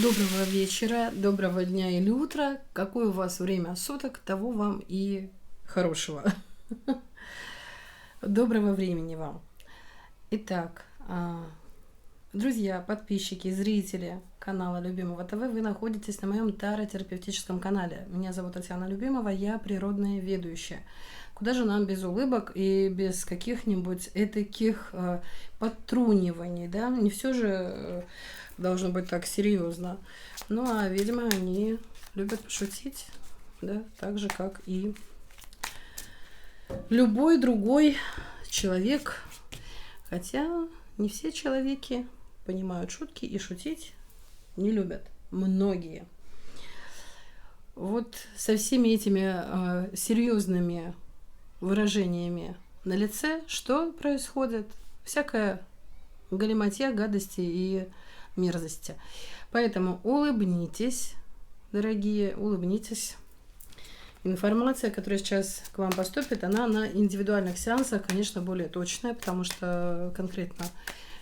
Доброго вечера, доброго дня или утра. Какое у вас время суток, того вам и хорошего. Доброго времени вам. Итак, друзья, подписчики, зрители канала Любимого ТВ, вы находитесь на моем таро-терапевтическом канале. Меня зовут Татьяна Любимова, я природная ведущая. Куда же нам без улыбок и без каких-нибудь этаких подтруниваний, да? Не все же должно быть так серьезно. Ну, а, видимо, они любят пошутить, да, так же, как и любой другой человек. Хотя не все человеки понимают шутки и шутить не любят. Многие. Вот со всеми этими серьезными выражениями на лице что происходит? Всякая галиматья, гадости и мерзости. Поэтому улыбнитесь, дорогие, улыбнитесь. Информация, которая сейчас к вам поступит, она на индивидуальных сеансах, конечно, более точная, потому что конкретно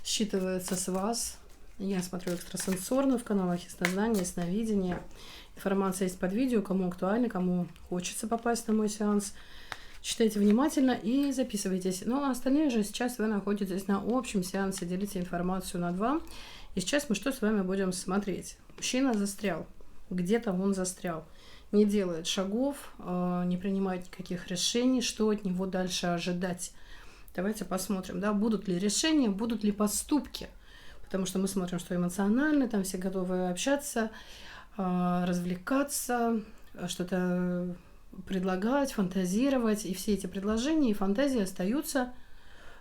считывается с вас. Я смотрю экстрасенсорно в каналах яснознания, ясновидения. Информация есть под видео, кому актуально, кому хочется попасть на мой сеанс. Читайте внимательно и записывайтесь. Ну, а остальные же сейчас вы находитесь на общем сеансе, делите информацию на 2. И сейчас мы что с вами будем смотреть? Мужчина застрял. Где-то он застрял. Не делает шагов, не принимает никаких решений. Что от него дальше ожидать? Давайте посмотрим, да, будут ли решения, будут ли поступки. Потому что мы смотрим, что эмоционально, там все готовы общаться, развлекаться, что-то предлагать, фантазировать. И все эти предложения и фантазии остаются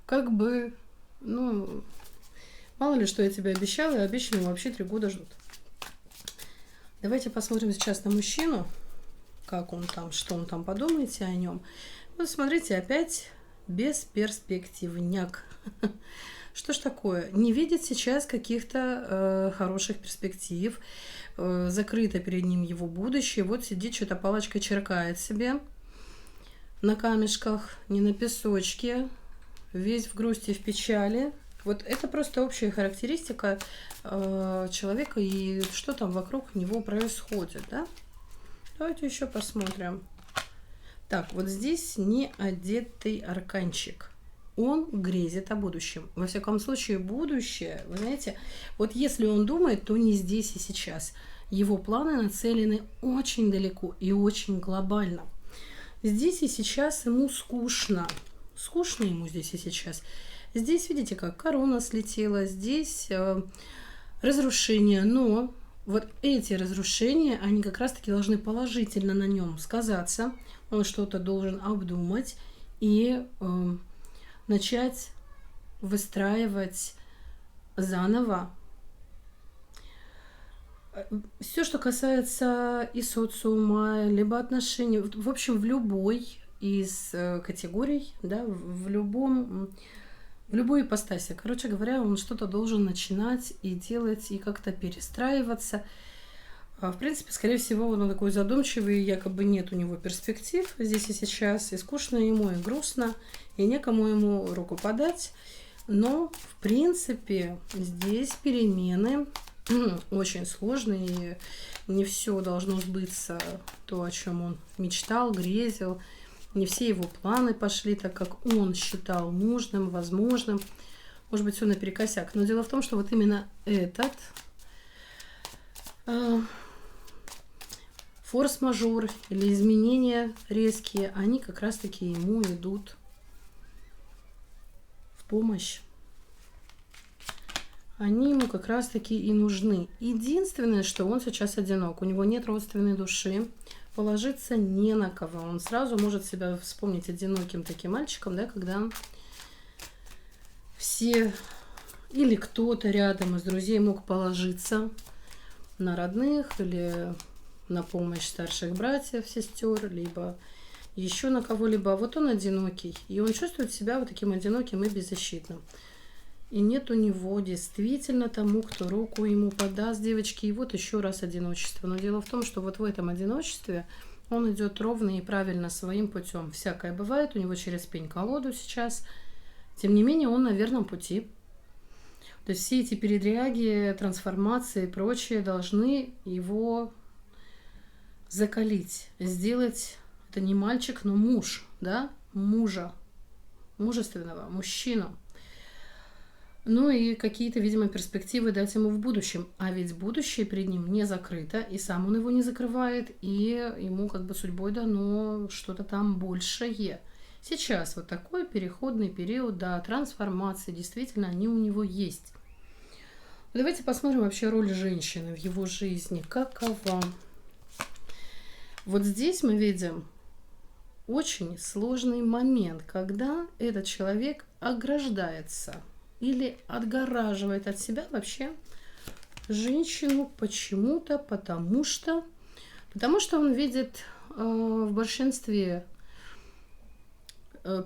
как бы, ну, мало ли, что я тебе обещала, и обещанного вообще 3 года ждут. Давайте посмотрим сейчас на мужчину, как он там, что он там, подумайте о нем. Вот смотрите, опять бесперспективняк. Что ж такое? Не видит сейчас каких-то хороших перспектив, закрыто перед ним его будущее. Вот сидит, что-то палочкой черкает себе на камешках, не на песочке, весь в грусти и в печали. Вот это просто общая характеристика человека и что там вокруг него происходит, да? Давайте еще посмотрим. Так, вот здесь не одетый арканчик. Он грезит о будущем. Во всяком случае, будущее, вы знаете, вот если он думает, то не здесь и сейчас. Его планы нацелены очень далеко и очень глобально. Здесь и сейчас ему скучно. Скучно ему здесь и сейчас. Здесь, видите, как корона слетела, здесь разрушение, но вот эти разрушения, они как раз-таки должны положительно на нем сказаться. Он что-то должен обдумать и начать выстраивать заново. Все, что касается и социума, либо отношений, в общем, в любой из категорий, да, в любой ипостаси. Короче говоря, он что-то должен начинать и делать, и как-то перестраиваться. В принципе, скорее всего, он такой задумчивый, якобы нет у него перспектив здесь и сейчас, и скучно ему, и грустно, и некому ему руку подать. Но, в принципе, здесь перемены очень сложные, и не все должно сбыться, то, о чем он мечтал, грезил. Не все его планы пошли так, как он считал нужным, возможным. Может быть, все наперекосяк. Но дело в том, что вот именно этот форс-мажор или изменения резкие, они как раз-таки ему идут в помощь. Они ему как раз-таки и нужны. Единственное, что он сейчас одинок. У него нет родственной души. Положиться не на кого. Он сразу может себя вспомнить одиноким таким мальчиком, да, когда все или кто-то рядом из друзей мог положиться на родных или на помощь старших братьев, сестер, либо еще на кого-либо. А вот он одинокий, и он чувствует себя вот таким одиноким и беззащитным. И нет у него действительно тому, кто руку ему подаст, девочки. И вот еще раз одиночество. Но дело в том, что вот в этом одиночестве он идет ровно и правильно своим путем. Всякое бывает, у него через пень-колоду сейчас. Тем не менее, он на верном пути. То есть все эти передряги, трансформации и прочее должны его закалить, сделать, это не мальчик, но муж, да, мужа, мужественного, мужчину. Ну и какие-то, видимо, перспективы дать ему в будущем. А ведь будущее перед ним не закрыто, и сам он его не закрывает, и ему как бы судьбой дано что-то там большее. Сейчас вот такой переходный период, да, трансформации, действительно, они у него есть. Давайте посмотрим вообще роль женщины в его жизни. Какова? Вот здесь мы видим очень сложный момент, когда этот человек ограждается или отгораживает от себя вообще женщину почему-то, потому что он видит в большинстве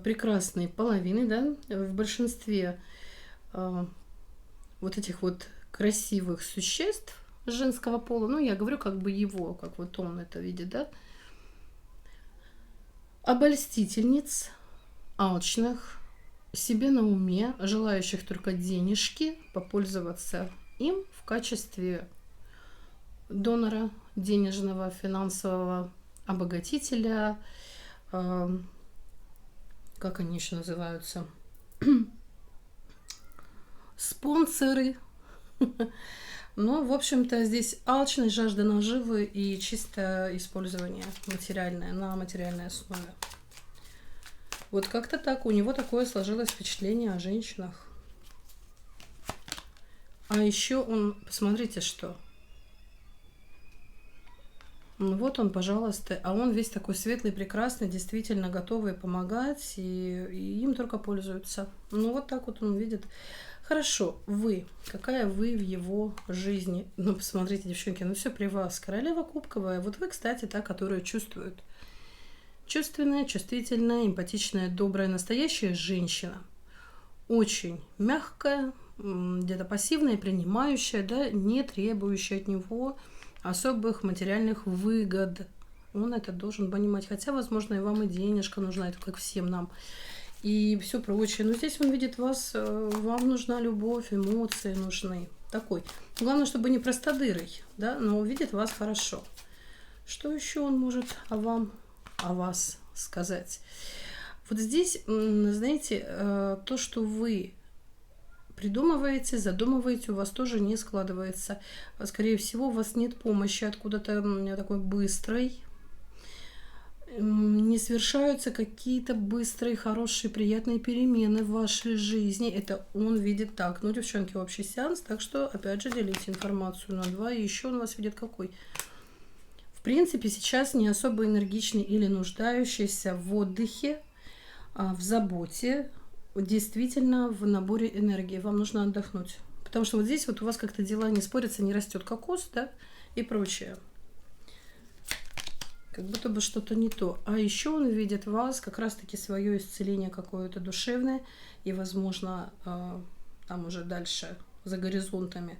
прекрасной половины, да, в большинстве вот этих вот красивых существ женского пола, ну, я говорю как бы его, как вот он это видит, да, обольстительниц, алчных, себе на уме, желающих только денежки, попользоваться им в качестве донора, денежного, финансового обогатителя, как они еще называются, спонсоры. Ну, в общем-то, здесь алчность, жажда наживы и чисто использование материальное, на материальной основе. Вот как-то так, у него такое сложилось впечатление о женщинах. А еще он, посмотрите, что. Ну вот он, пожалуйста, а он весь такой светлый, прекрасный, действительно готовый помогать, и им только пользуются. Ну вот так вот он видит. Хорошо, вы, какая вы в его жизни? Ну, посмотрите, девчонки, ну все при вас. Королева кубковая. Вот вы, кстати, та, которая чувствует. Чувственная, чувствительная, эмпатичная, добрая, настоящая женщина. Очень мягкая, где-то пассивная, принимающая, да, не требующая от него особых материальных выгод. Он это должен понимать. Хотя, возможно, и вам и денежка нужна, это как всем нам. И все прочее. Но здесь он видит вас, вам нужна любовь, эмоции нужны. Такой. Главное, чтобы не простодырый, да, но видит вас хорошо. Что еще он может о вас сказать? Вот здесь, знаете, то, что вы придумываете, задумываете, у вас тоже не складывается. Скорее всего, у вас нет помощи откуда-то такой быстрой. Не совершаются какие-то быстрые, хорошие, приятные перемены в вашей жизни. Это он видит так. Ну, девчонки, общий сеанс, так что, опять же, делите информацию на 2. И еще он вас видит какой. В принципе, сейчас не особо энергичный или нуждающийся в отдыхе, в заботе, действительно в наборе энергии. Вам нужно отдохнуть. Потому что вот здесь вот у вас как-то дела не спорятся, не растет кокос, да, и прочее. Как будто бы что-то не то. А еще он видит в вас как раз-таки свое исцеление какое-то душевное. И, возможно, там уже дальше, за горизонтами,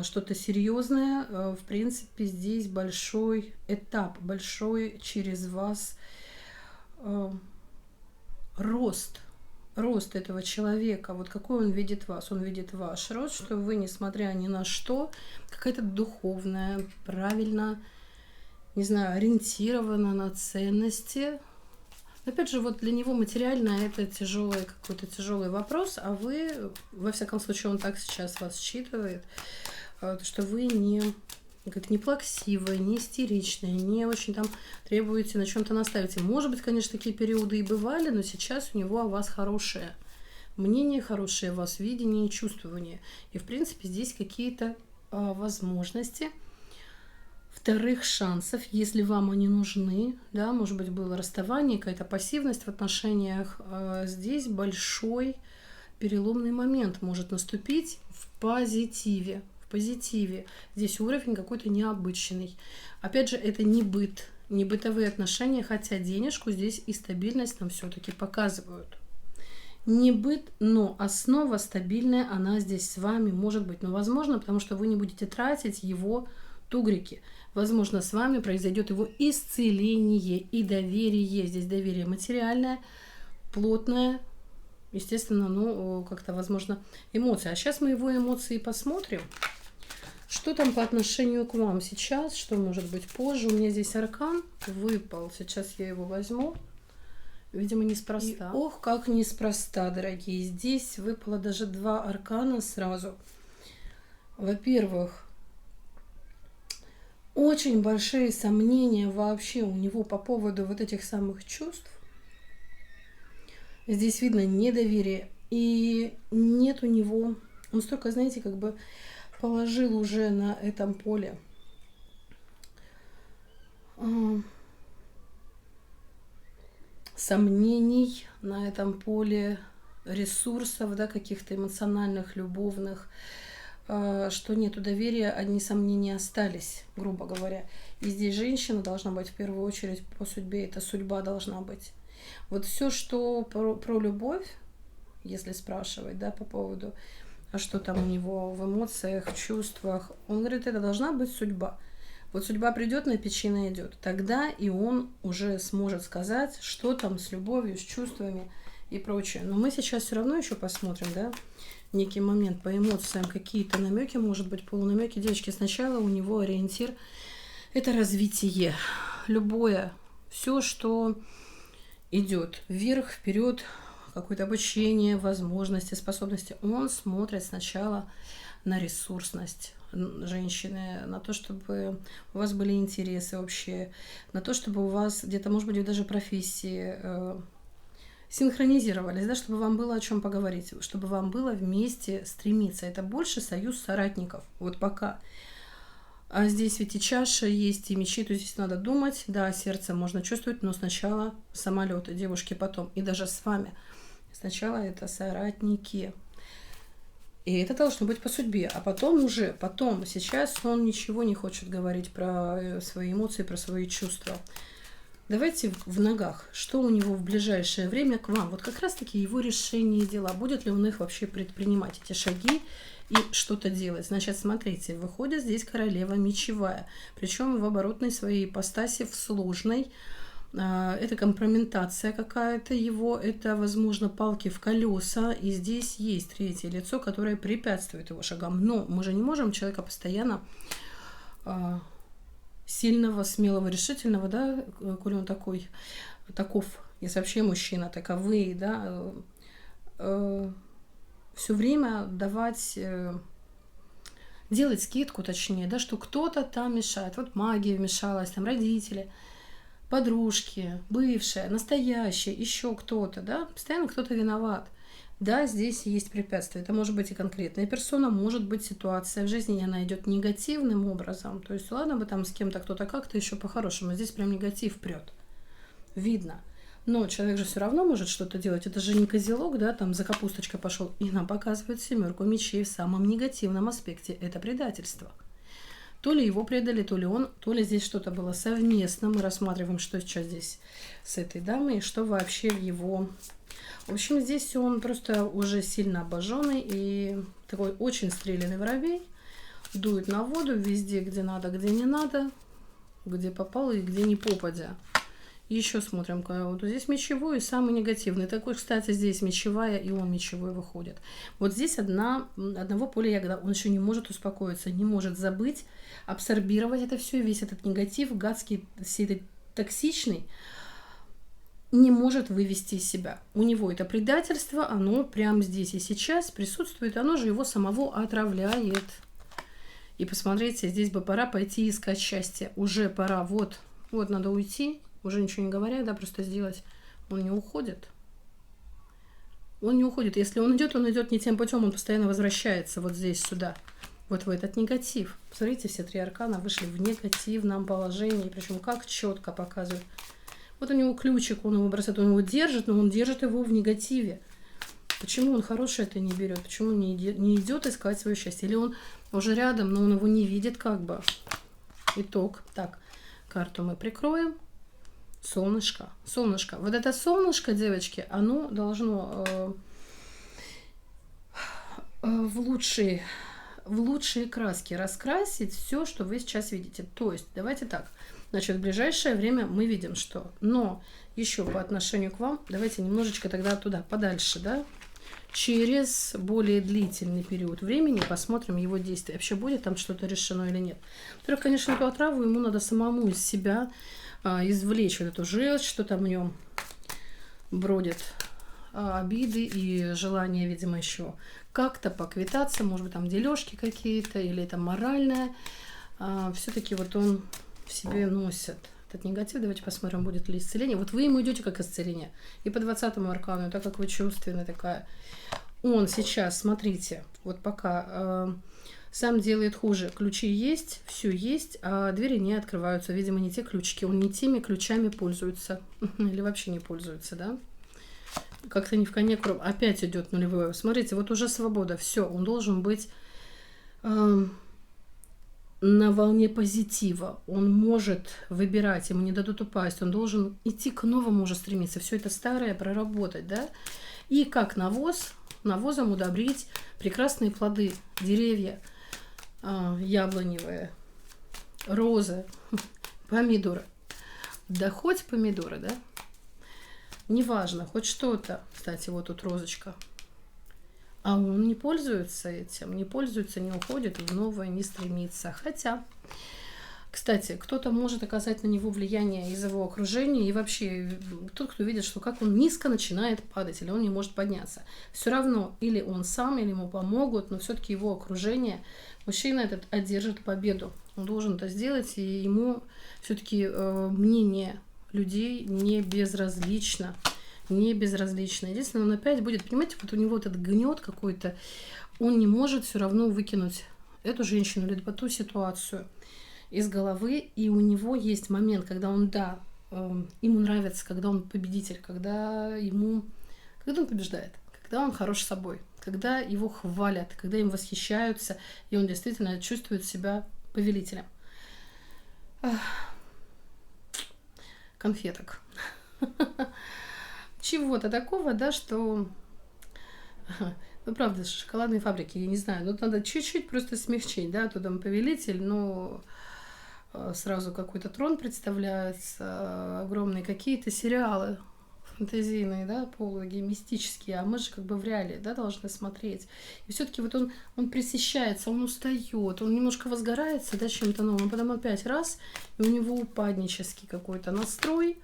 что-то серьезное. В принципе, здесь большой этап, большой через вас рост этого человека. Вот какой он видит вас? Он видит ваш рост, что вы, несмотря ни на что, какая-то духовная, правильно, не знаю, ориентирована на ценности. Опять же, вот для него материально это какой-то тяжелый вопрос, а вы, во всяком случае, он так сейчас вас считывает, что вы не плаксивые, не истеричные, не очень там требуете на чем-то наставить. Может быть, конечно, такие периоды и бывали, но сейчас у него о вас хорошее мнение, хорошее о вас видение и чувствование. И, в принципе, здесь какие-то возможности вторых шансов, если вам они нужны, да, может быть, было расставание, какая-то пассивность в отношениях, здесь большой переломный момент может наступить в позитиве. Здесь уровень какой-то необычный. Опять же, это не бытовые отношения, хотя денежку здесь и стабильность нам все-таки показывают. Не быт, но основа стабильная, она здесь с вами может быть. Но возможно, потому что вы не будете тратить его тугрики. Возможно, с вами произойдет его исцеление и доверие. Здесь доверие материальное, плотное, естественно, ну, как-то, возможно, эмоции. А сейчас мы его эмоции посмотрим. Что там по отношению к вам сейчас, что может быть позже. У меня здесь аркан выпал, сейчас я его возьму. Видимо, неспроста. И, ох, как неспроста, дорогие. Здесь выпало даже 2 аркана сразу. Во-первых, очень большие сомнения вообще у него по поводу вот этих самых чувств. Здесь видно недоверие. И нет у него... Он столько, знаете, как бы положил уже на этом поле сомнений, на этом поле ресурсов, да, каких-то эмоциональных, любовных, что нету доверия, одни сомнения остались, грубо говоря. И здесь женщина должна быть в первую очередь по судьбе, это судьба должна быть. Вот все, что про любовь, если спрашивать, да, по поводу, а что там у него в эмоциях, в чувствах, он говорит, это должна быть судьба. Вот судьба придет, на печи найдет. Тогда и он уже сможет сказать, что там с любовью, с чувствами и прочее. Но мы сейчас все равно еще посмотрим, да, некий момент по эмоциям, какие-то намеки, может быть, полунамеки. Девочки, сначала у него ориентир – это развитие. Любое, все, что идет вверх, вперед, какое-то обучение, возможности, способности, он смотрит сначала на ресурсность женщины, на то, чтобы у вас были интересы общие, на то, чтобы у вас где-то, может быть, даже профессии синхронизировались, да, чтобы вам было о чем поговорить, чтобы вам было вместе стремиться. Это больше союз соратников, вот пока. А здесь ведь и чаша есть, и мечи, то здесь надо думать, да, сердце можно чувствовать, но сначала самолеты, девушки потом, и даже с вами. Сначала это соратники. И это должно быть по судьбе. А потом уже, сейчас он ничего не хочет говорить про свои эмоции, про свои чувства. Давайте в ногах. Что у него в ближайшее время к вам? Вот как раз-таки его решения и дела. Будет ли он их вообще предпринимать, эти шаги, и что-то делать? Значит, смотрите, выходит здесь королева мечевая. Причем в оборотной своей ипостаси, в сложной. Это компрометация какая-то его, это, возможно, палки в колеса, и здесь есть третье лицо, которое препятствует его шагам. Но мы же не можем человека постоянно сильного, смелого, решительного, да, коли он таков, если вообще мужчина, таковые, да, все время давать, делать скидку, точнее, да, что кто-то там мешает. Вот магия вмешалась, там родители, подружки, бывшая, настоящая, еще кто-то, да, постоянно кто-то виноват. Да, здесь есть препятствия. Это может быть и конкретная персона, может быть ситуация в жизни, и она идет негативным образом. То есть, ладно бы там с кем-то кто-то как-то еще по-хорошему, здесь прям негатив прет. Видно. Но человек же все равно может что-то делать. Это же не козелок, да, там за капусточкой пошел. И нам показывают 7 мечей в самом негативном аспекте. Это предательство. То ли его предали, то ли он, то ли здесь что-то было совместно. Мы рассматриваем, что сейчас здесь с этой дамой, и что вообще в его... В общем, здесь он просто уже сильно обожженный и такой очень стреляный воробей. Дует на воду везде, где надо, где не надо, где попало и где не попадя. Еще смотрим, вот здесь мечевой и самый негативный. Такой, кстати, здесь мечевая, и он мечевой выходит. Вот здесь одного поля ягода. Он еще не может успокоиться, не может забыть, абсорбировать это все, весь этот негатив, гадский, все это токсичный, не может вывести из себя. У него это предательство, оно прямо здесь и сейчас присутствует, оно же его самого отравляет. И посмотрите, здесь бы пора пойти искать счастье. Уже пора, вот надо уйти. Уже ничего не говоря, да, просто сделать. Он не уходит. Он не уходит. Если он идет не тем путем, он постоянно возвращается вот здесь, сюда. Вот в этот негатив. Посмотрите, все 3 аркана вышли в негативном положении. Причем как четко показывают. Вот у него ключик, он его бросает, он его держит, но он держит его в негативе. Почему он хорошее это не берет? Почему не идет искать свое счастье? Или он уже рядом, но он его не видит как бы. Итог. Так, карту мы прикроем. Солнышко. Солнышко. Вот это солнышко, девочки, оно должно в лучшие краски раскрасить все, что вы сейчас видите. То есть, давайте так. Значит, в ближайшее время мы видим, что... Но еще по отношению к вам, давайте немножечко тогда туда, подальше, да? через более длительный период времени посмотрим его действия. Вообще будет там что-то решено или нет. Во-первых, конечно, эту отраву ему надо самому из себя извлечь вот эту желчь, что там в нем бродит, обиды и желание, видимо, еще как-то поквитаться, может быть, там дележки какие-то или это моральное. Все-таки вот он в себе носит этот негатив. Давайте посмотрим, будет ли исцеление. Вот вы ему идете как исцеление. И по 20-му аркану, так как вы чувственная такая. Он сейчас, смотрите, вот пока сам делает хуже. Ключи есть, все есть, а двери не открываются. Видимо, не те ключики. Он не теми ключами пользуется. Или вообще не пользуется, да? Как-то не в коне кровь. Опять идет нулевое. Смотрите, вот уже свобода. Все, он должен быть на волне позитива. Он может выбирать, ему не дадут упасть. Он должен идти к новому уже стремиться. Все это старое проработать, да? И как навоз, навозом удобрить прекрасные плоды, деревья, яблоневые, розы, помидоры. Да хоть помидоры, да? Неважно, хоть что-то. Кстати, вот тут розочка. А он не пользуется этим, не пользуется, не уходит в новое, не стремится. Хотя, кстати, кто-то может оказать на него влияние из его окружения и вообще тот, кто видит, что как он низко начинает падать или он не может подняться. Все равно или он сам, или ему помогут, но все-таки его окружение, мужчина этот одержит победу. Он должен это сделать, и ему все-таки мнение людей не безразлично. Не безразлично. Единственное, он опять будет, понимаете, вот у него этот гнет какой-то, он не может все равно выкинуть эту женщину или ту ситуацию из головы, и у него есть момент, когда он, да, ему нравится, когда он победитель, когда он побеждает, когда он хорош собой, когда его хвалят, когда им восхищаются, и он действительно чувствует себя повелителем. Конфеток. Чего-то такого, да, что... Ну, правда, шоколадные фабрики, я не знаю, ну, надо чуть-чуть просто смягчить, да, то там повелитель, но сразу какой-то трон представляется, огромные какие-то сериалы фантазийные, да, пологи, мистические, а мы же как бы в реале, да, должны смотреть. И все-таки вот он пресыщается, он устает, он немножко возгорается, да, чем-то новым, потом опять раз, и у него упаднический какой-то настрой.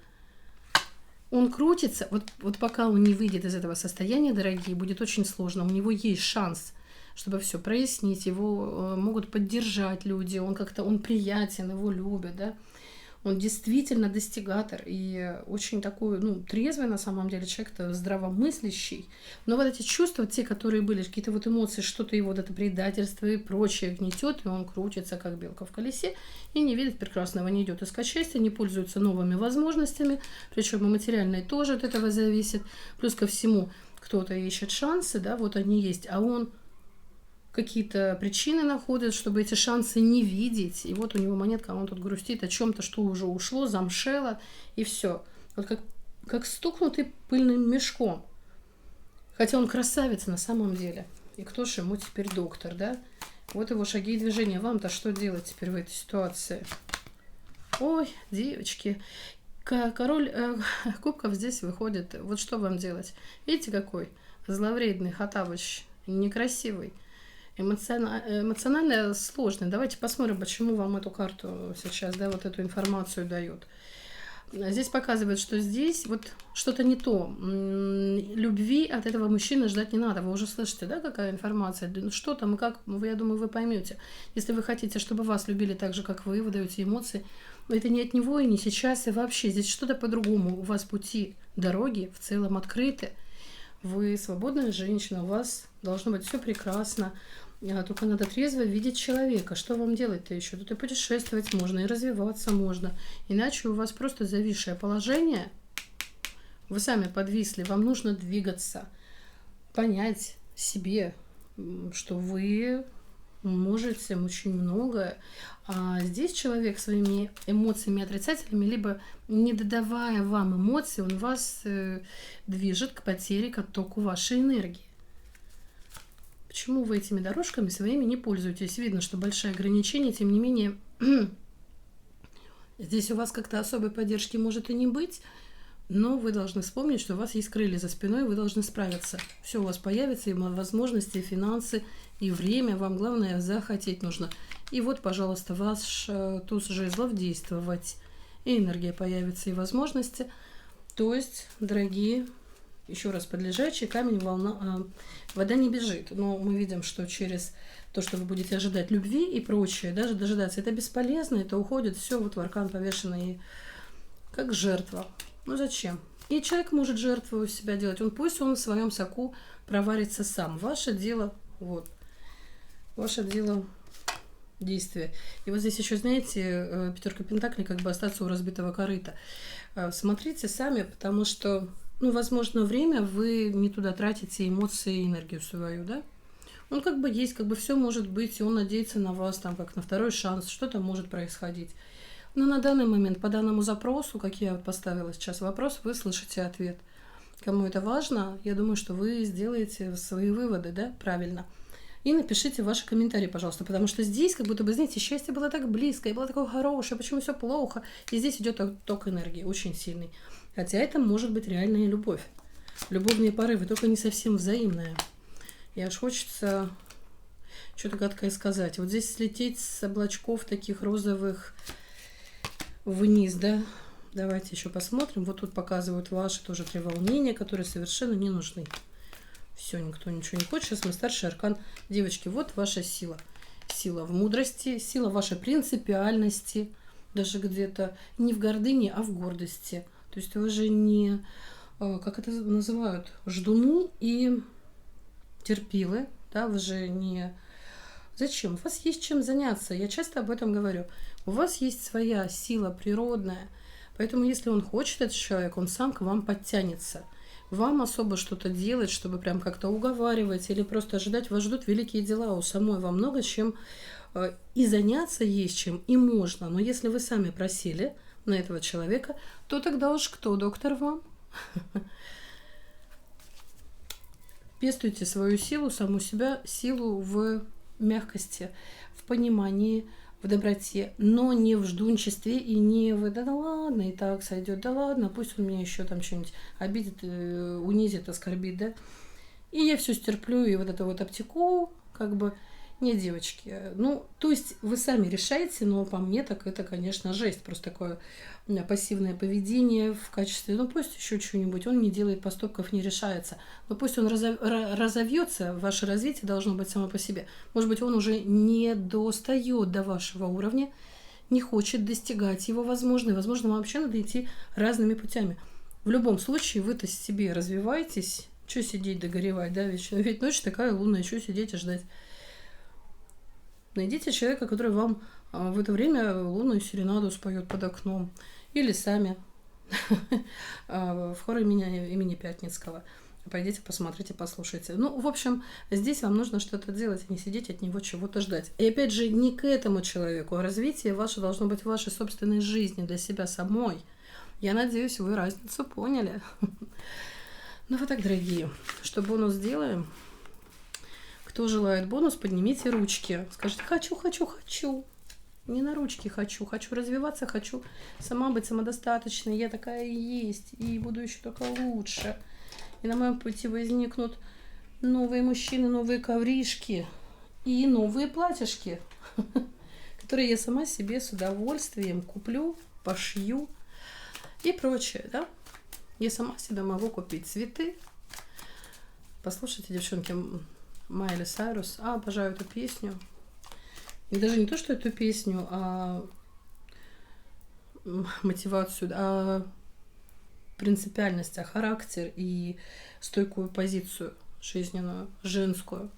Он крутится, вот пока он не выйдет из этого состояния, дорогие, будет очень сложно. У него есть шанс, чтобы все прояснить, его могут поддержать люди, он приятен, его любят, да. Он действительно достигатор и очень такой, ну, трезвый на самом деле человек-то, здравомыслящий. Но вот эти чувства, те, которые были, какие-то вот эмоции, что-то его вот это предательство и прочее гнетет, и он крутится, как белка в колесе, и не видит прекрасного, не идет искать счастья, не пользуется новыми возможностями, причем и материальные тоже от этого зависит. Плюс ко всему, кто-то ищет шансы, да, вот они есть, а он какие-то причины находит, чтобы эти шансы не видеть. И вот у него монетка, он тут грустит о чем-то, что уже ушло, замшело, и все. Вот как стукнутый пыльным мешком. Хотя он красавец на самом деле. И кто же ему теперь доктор, да? Вот его шаги и движения. Вам-то что делать теперь в этой ситуации? Ой, девочки. Король кубков здесь выходит. Вот что вам делать? Видите, какой зловредный Хаттабыч, некрасивый. Эмоционально сложный. Давайте посмотрим, почему вам эту карту сейчас, да, вот эту информацию дают. Здесь показывает, что здесь вот что-то не то. Любви от этого мужчины ждать не надо. Вы уже слышите, да, какая информация? Что там и как, я думаю, вы поймете. Если вы хотите, чтобы вас любили так же, как вы даете эмоции, это не от него и не сейчас, и вообще. Здесь что-то по-другому. У вас пути, дороги в целом открыты. Вы свободная женщина, у вас должно быть все прекрасно. Только надо трезво видеть человека. Что вам делать-то еще? Тут и путешествовать можно, и развиваться можно. Иначе у вас просто зависшее положение. Вы сами подвисли. Вам нужно двигаться. Понять себе, что вы можете очень многое. А здесь человек своими эмоциями отрицательными, либо не додавая вам эмоций, он вас движет к потере, к оттоку вашей энергии. Почему вы этими дорожками своими не пользуетесь? Видно, что большие ограничения, тем не менее, здесь у вас как-то особой поддержки может и не быть. Но вы должны вспомнить, что у вас есть крылья за спиной, вы должны справиться. Все у вас появится, и возможности, и финансы, и время. Вам главное захотеть нужно. И вот, пожалуйста, ваш туз жезлов действовать. И энергия появится, и возможности. То есть, дорогие, еще раз, под лежачий камень вода не бежит. Но мы видим, что через то, что вы будете ожидать любви и прочее, даже дожидаться, это бесполезно, это уходит, все, вот в аркан повешенный, как жертва. Ну зачем? И человек может жертву у себя делать. Пусть он в своем соку проварится сам. Ваше дело, вот, ваше дело действия. И вот здесь еще, знаете, пятерка пентаклей, как бы остаться у разбитого корыта. Смотрите сами, потому что, ну, возможно, время вы не туда тратите, эмоции и энергию свою, да? Он как бы есть, как бы все может быть, и он надеется на вас, там, как на второй шанс, что-то может происходить. Но на данный момент, по данному запросу, как я вот поставила сейчас вопрос, вы слышите ответ. Кому это важно, я думаю, что вы сделаете свои выводы, да, правильно. И напишите ваши комментарии, пожалуйста, потому что здесь, как будто бы, знаете, счастье было так близко, и было такое хорошее, почему все плохо. И здесь идет ток энергии, очень сильный. Хотя это может быть реальная любовь. Любовные порывы, только не совсем взаимная. И аж хочется что-то гадкое сказать. Вот здесь слететь с облачков таких розовых вниз, да. Давайте еще посмотрим. Вот тут показывают ваши тоже треволнения, которые совершенно не нужны. Все, никто ничего не хочет. Сейчас мы старший аркан. Девочки, вот ваша сила. Сила в мудрости, сила вашей принципиальности. Даже где-то не в гордыне, а в гордости. То есть вы же не, как это называют, ждуны и терпилы, да, вы же не... Зачем? У вас есть чем заняться, я часто об этом говорю. У вас есть своя сила природная, поэтому если он хочет, этот человек, он сам к вам подтянется. Вам особо что-то делать, чтобы прям как-то уговаривать или просто ожидать, вас ждут великие дела у самой, вам много чем и заняться есть чем, и можно. Но если вы сами просили на этого человека, то тогда уж кто, доктор, вам? Пестуйте свою силу, саму себя, силу в мягкости, в понимании, в доброте, но не в ждунчестве и не в «да ладно, и так сойдет, да ладно, пусть он меня еще там что-нибудь обидит, унизит, оскорбит, да, и я все стерплю, и вот это вот обтеку, как бы, нет, девочки, ну, то есть вы сами решаете, но по мне так это, конечно, жесть, просто такое пассивное поведение в качестве, ну, пусть еще что-нибудь, он не делает поступков, не решается, но пусть он разовьется, ваше развитие должно быть само по себе. Может быть, он уже не достает до вашего уровня, не хочет достигать его, возможно, и, возможно, вам вообще надо идти разными путями. В любом случае, вы-то себе развиваетесь, что сидеть догоревать, да, ведь ночь такая лунная, что сидеть и ждать. Найдите человека, который вам в это время лунную серенаду споет под окном. Или сами в хор имени Пятницкого. Пойдите, посмотрите, послушайте. Ну, в общем, здесь вам нужно что-то делать, а не сидеть от него чего-то ждать. И опять же, не к этому человеку, а развитие ваше должно быть в вашей собственной жизни, для себя самой. Я надеюсь, вы разницу поняли. Ну, вот так, дорогие, что бонус сделаем? Кто желает бонус, поднимите ручки. Скажите, хочу. Не на ручки хочу развиваться, хочу сама быть самодостаточной. Я такая и есть, и буду еще только лучше. И на моем пути возникнут новые мужчины, новые ковришки и новые платьишки, которые я сама себе с удовольствием куплю, пошью и прочее, да? Я сама себе могу купить цветы. Послушайте, девчонки, Майли Сайрус. Обожаю эту песню. И даже не то, что эту песню, а мотивацию, а принципиальность, а характер и стойкую позицию жизненную, женскую.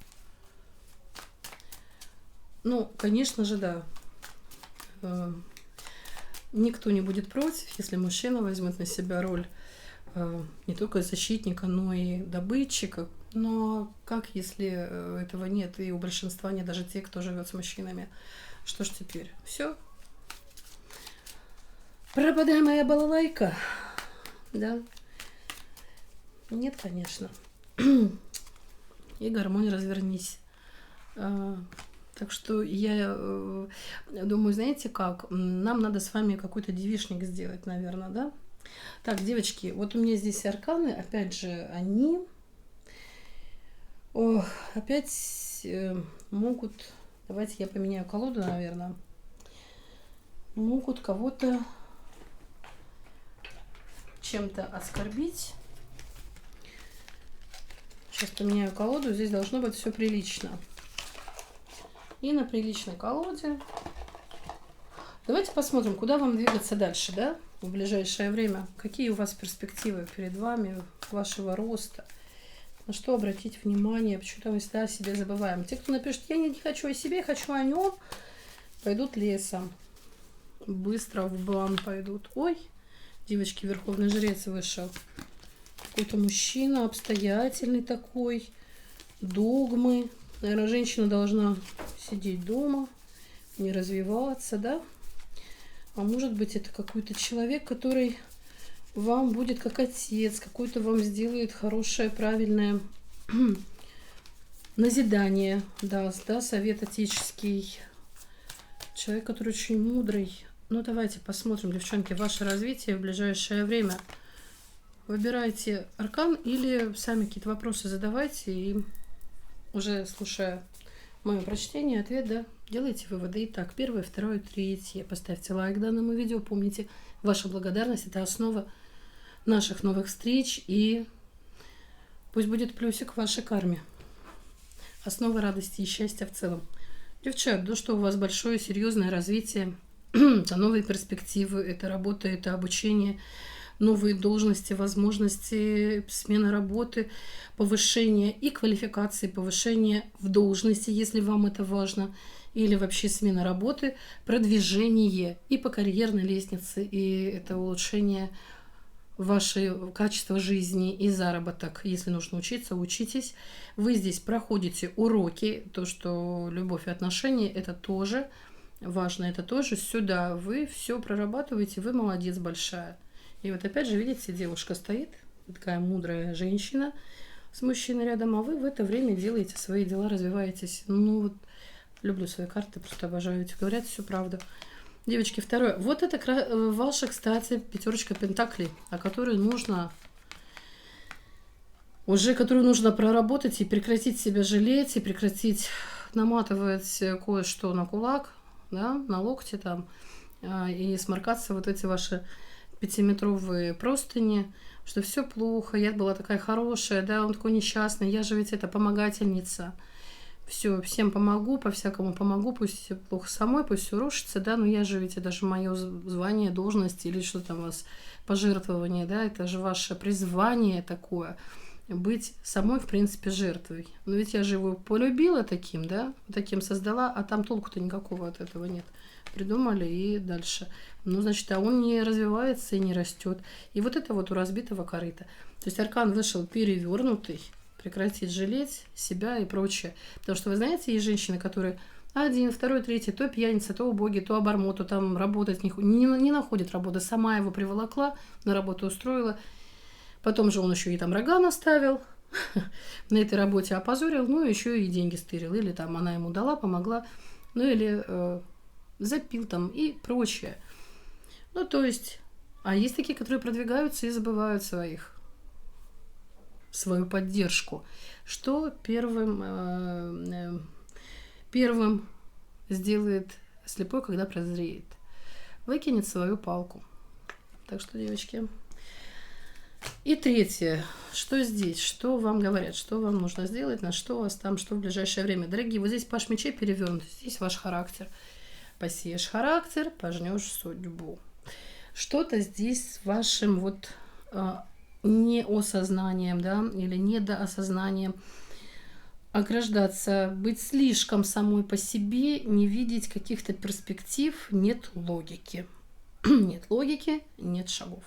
Ну, конечно же, да. Никто не будет против, если мужчина возьмет на себя роль не только защитника, но и добытчика. Но как, если этого нет, и у большинства нет, даже те, кто живет с мужчинами? Что ж теперь? Все? Пропадай, моя балалайка. Да? Нет, конечно. И гармонь развернись. Так что я думаю, знаете как? Нам надо с вами какой-то девичник сделать, наверное, да? Так, девочки, вот у меня здесь арканы, опять же, они опять могут, давайте я поменяю колоду, наверное, могут кого-то чем-то оскорбить. Сейчас поменяю колоду, здесь должно быть все прилично. И на приличной колоде давайте посмотрим, куда вам двигаться дальше, да, в ближайшее время. Какие у вас перспективы перед вами, вашего роста. На что обратить внимание, почему-то мы всегда о себе забываем. Те, кто напишет, я не хочу о себе, хочу о нем, пойдут лесом. Быстро в бан пойдут. Ой, девочки, Верховный Жрец вышел. Какой-то мужчина обстоятельный такой. Догмы. Наверное, женщина должна сидеть дома, не развиваться, да? А может быть, это какой-то человек, который вам будет как отец, какой-то вам сделает хорошее, правильное назидание даст, да, совет отеческий. Человек, который очень мудрый. Ну, давайте посмотрим, девчонки, ваше развитие в ближайшее время. Выбирайте аркан или сами какие-то вопросы задавайте, и уже слушая мое прочтение, ответ, да, делайте выводы. Итак, первое, второе, третье. Поставьте лайк данному видео. Помните, ваша благодарность – это основа наших новых встреч, и пусть будет плюсик в вашей карме. Основа радости и счастья в целом. Девчат, да что у вас большое, серьезное развитие, это новые перспективы, это работа, это обучение, новые должности, возможности, смена работы, повышение и квалификации, повышение в должности, если вам это важно, или вообще смена работы, продвижение и по карьерной лестнице, и это улучшение вашего качества жизни и заработок. Если нужно учиться, учитесь. Вы здесь проходите уроки, то, что любовь и отношения, это тоже важно, это тоже сюда. Вы все прорабатываете, вы молодец большая. И вот опять же, видите, девушка стоит, такая мудрая женщина с мужчиной рядом, а вы в это время делаете свои дела, развиваетесь. Ну вот, люблю свои карты, просто обожаю эти, говорят всю правду. Девочки, второе. Вот это ваша, кстати, пятерочка пентаклей, о которой нужно которую нужно проработать и прекратить себя жалеть, и прекратить наматывать кое-что на кулак, да, на локти там, и сморкаться вот эти ваши 5-метровые простыни, что все плохо, я была такая хорошая, да, он такой несчастный, я же ведь это помогательница. Все, всем помогу, по-всякому помогу, пусть все плохо самой, пусть все рушится, да, но я же ведь, это же мое звание, должность или что там у вас, пожертвование, да, это же ваше призвание такое, быть самой, в принципе, жертвой. Но ведь я же его полюбила таким, да, таким создала, а там толку-то никакого от этого нет. Придумали и дальше. Ну, значит, а он не развивается и не растет. И вот это вот у разбитого корыта. То есть аркан вышел перевернутый, прекратить жалеть себя и прочее. Потому что, вы знаете, есть женщины, которые один, второй, третий, то пьяница, то убогий, то обормот, то там работать не находит работы. Сама его приволокла, на работу устроила. Потом же он еще и там рога наставил, на этой работе опозорил, ну, еще и деньги стырил. Или там она ему дала, помогла, ну, или запил там и прочее. Ну, то есть, а есть такие, которые продвигаются и забывают свою поддержку. Что первым сделает слепой, когда прозреет? Выкинет свою палку. Так что, девочки. И третье. Что здесь? Что вам говорят? Что вам нужно сделать? На что у вас там? Что в ближайшее время? Дорогие, вот здесь паш мечей перевернут. Здесь ваш характер. Посеешь характер, пожнешь судьбу. Что-то здесь с вашим вот неосознанием, да, или недоосознанием, ограждаться, быть слишком самой по себе, не видеть каких-то перспектив, нет логики. Нет логики, нет шагов.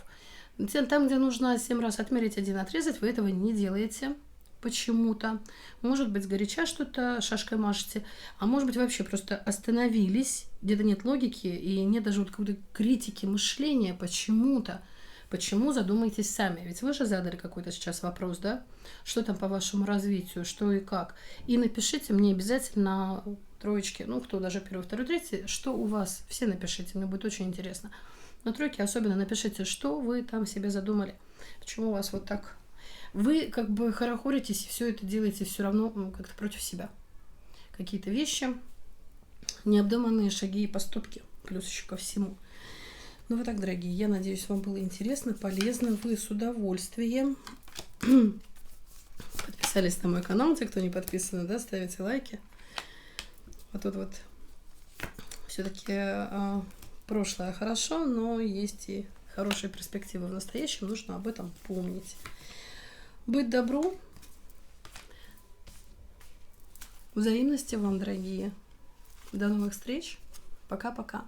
Там, где нужно 7 раз отмерить, 1 отрезать, вы этого не делаете почему-то. Может быть, сгоряча что-то шашкой машете, а может быть, вообще просто остановились, где-то нет логики и нет даже вот какой-то критики мышления почему-то. Почему, задумайтесь сами. Ведь вы же задали какой-то сейчас вопрос, да? Что там по вашему развитию, что и как. И напишите мне обязательно троечки, ну, кто даже первый, второй, третий, что у вас. Все напишите, мне будет очень интересно. На тройке особенно напишите, что вы там себе задумали. Почему у вас вот так? Вы как бы хорохоритесь и все это делаете все равно как-то против себя. Какие-то вещи, необдуманные шаги и поступки. Плюс еще ко всему. Ну вот так, дорогие, я надеюсь, вам было интересно, полезно. Вы с удовольствием подписались на мой канал. Те, кто не подписаны, да, ставите лайки. Вот тут вот все-таки прошлое хорошо, но есть и хорошие перспективы в настоящем. Нужно об этом помнить. Быть добру. Взаимности вам, дорогие. До новых встреч. Пока-пока.